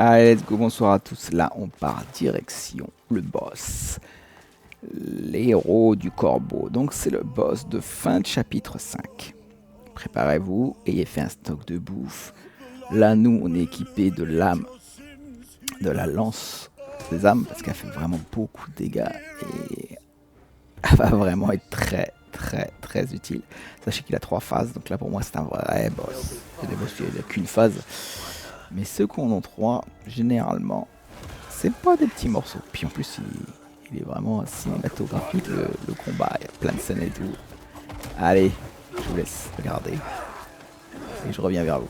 Allez, let's go, bonsoir à tous. Là, on part direction le boss. Les héros du corbeau. Donc, c'est le boss de fin de chapitre 5. Préparez-vous, ayez fait un stock de bouffe. Là, nous, on est équipé de l'âme, de la lance des âmes, parce qu'elle fait vraiment beaucoup de dégâts. Et elle va vraiment être très utile. Sachez qu'il a 3 phases, donc là, pour moi, c'est un vrai boss. Il y a des boss, il n'y a qu'une phase. Mais ceux qu'on en 3, généralement, c'est pas des petits morceaux. Puis en plus, il est vraiment cinématographique le combat. Il y a plein de scènes et tout. Allez, je vous laisse regarder. Et je reviens vers vous.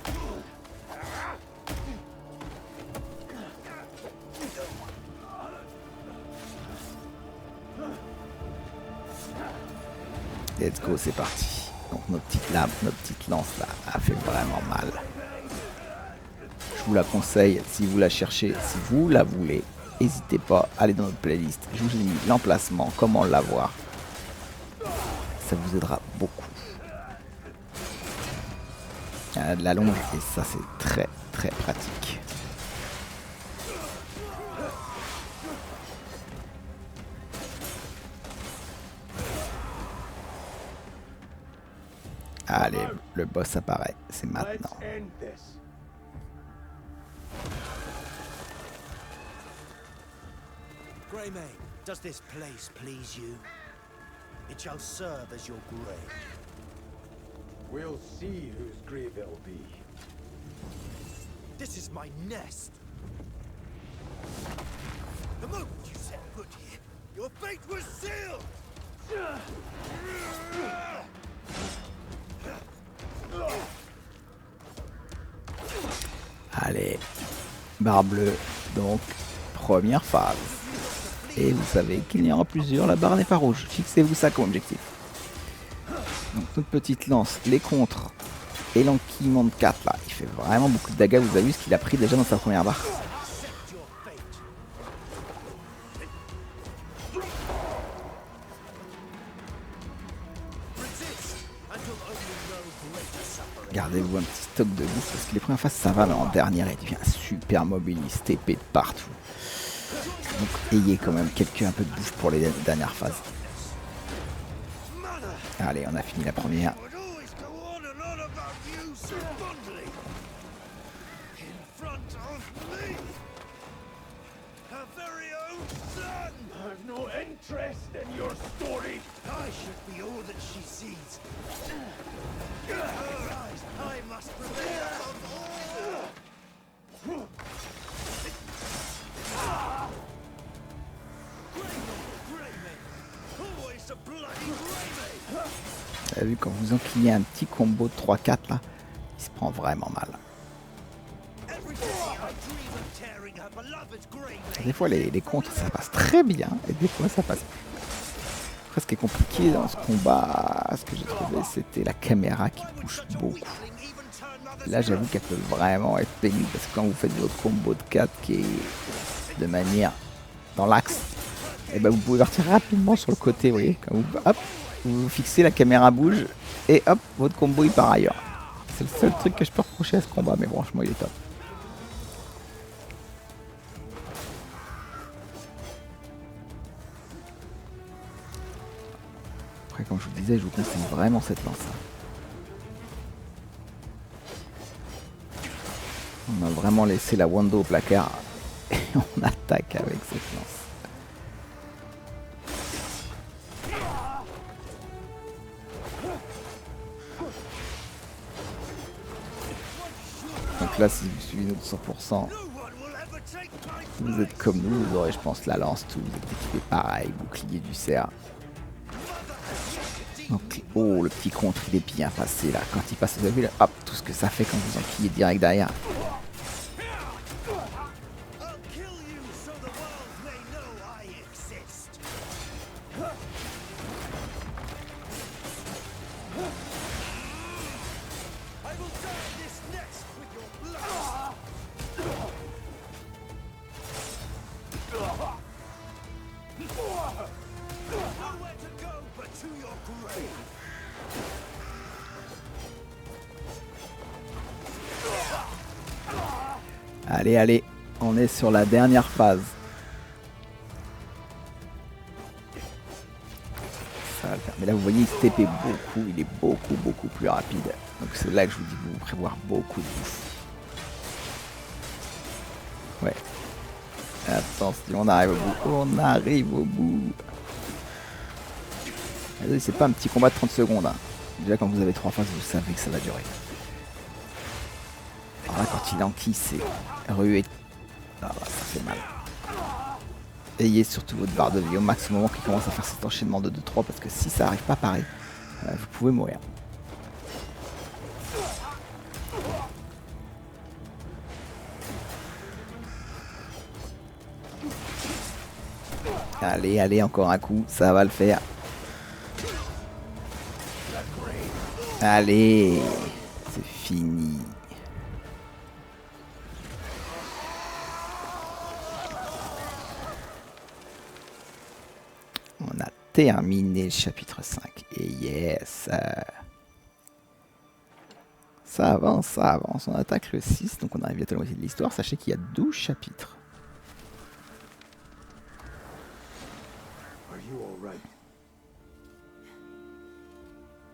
Let's go, c'est parti. Donc nos petites lames, nos petites lances là, a fait vraiment mal. Je vous la conseille si vous la cherchez, si vous la voulez. N'hésitez pas, allez dans notre playlist. Je vous ai mis l'emplacement, comment l'avoir. Ça vous aidera beaucoup. Il y a de la longe et ça c'est très pratique. Allez, le boss apparaît, c'est maintenant. Greymane, does this place please you? It shall serve as your grave. We'll see whose grave it'll be. This is my nest. The moment you set foot here, your fate was sealed! Allez, barre bleue, donc première phase. Et vous savez qu'il y en aura plusieurs, la barre n'est pas rouge. Fixez-vous ça comme objectif. Donc notre petite lance, les contres et l'enquillement de 4 là, il fait vraiment beaucoup de dégâts. Vous avez vu ce qu'il a pris déjà dans sa première barre. Gardez-vous un petit stock de bouffe parce que les premières phases ça va, mais en dernière il devient super mobile, il se TP de partout. Donc ayez quand même un peu de bouffe pour les dernières phases. Allez, on a fini la première. I've no interest in your story. I should be all that she sees. In her eyes, I must remain above all. Greymane, always a bloody Greymane. Vous avez vu quand vous enquillez un petit combo de 3-4 là, il se prend vraiment mal. Every day I dream of tearing her beloved Greymane. Des fois les contres ça passe très bien et des fois ça passe. Après ce qui est compliqué dans ce combat, ce que j'ai trouvé c'était la caméra qui bouge beaucoup. Là j'avoue qu'elle peut vraiment être pénible parce que quand vous faites votre combo de 4 qui est de manière dans l'axe, et ben vous pouvez partir rapidement sur le côté, vous voyez, quand vous, hop, vous fixez, la caméra bouge et hop, votre combo il part ailleurs. C'est le seul truc que je peux reprocher à ce combat, mais franchement il est top. Après comme je vous disais, je vous conseille vraiment cette lance. On a vraiment laissé la Wando au placard et on attaque avec cette lance. Donc là, si vous suivez notre 100%, vous êtes comme nous, vous aurez, je pense, la lance, tout, vous êtes équipé pareil, bouclier du cerf. Donc, oh, le petit contre, il est bien passé là. Quand il passe, vous avez vu là, hop, tout ce que ça fait quand vous enquillez direct derrière. Allez, allez. On est sur la dernière phase. Ça va le faire. Mais là, vous voyez, il se TP beaucoup. Il est beaucoup plus rapide. Donc c'est là que je vous dis que vous prévoir beaucoup de bouffe. Ouais. Attention, on arrive au bout. On arrive au bout. C'est pas un petit combat de 30 secondes. Hein. Déjà, quand vous avez 3 phases, vous savez que ça va durer. Alors là, quand il enquille, c'est rué. Ah, ça fait mal. Ayez surtout votre barre de vie au max au moment qu'il commence à faire cet enchaînement de 2-3 parce que si ça arrive pas pareil, vous pouvez mourir. Allez, allez, encore un coup, ça va le faire. Allez, c'est fini. On a terminé le chapitre 5. Et yes. Ça avance, ça avance. On attaque le 6, donc on arrive bientôt à la moitié de l'histoire. Sachez qu'il y a 12 chapitres. Are you all right?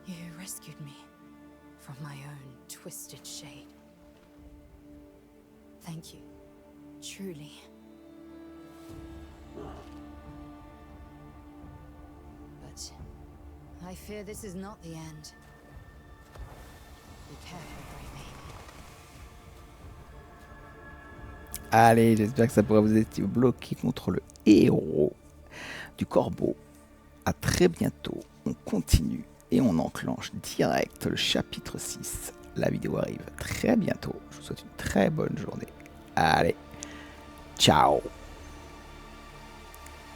You rescued me from my own twisted shade. Thank you, truly. But I fear this is not the end. Be careful, Grey Baby. Allez, j'espère que ça pourrait vous aider bloqué contre le héros du corbeau. À très bientôt. On continue et on enclenche direct le chapitre 6. La vidéo arrive très bientôt. Je vous souhaite une très bonne journée. Allez, ciao.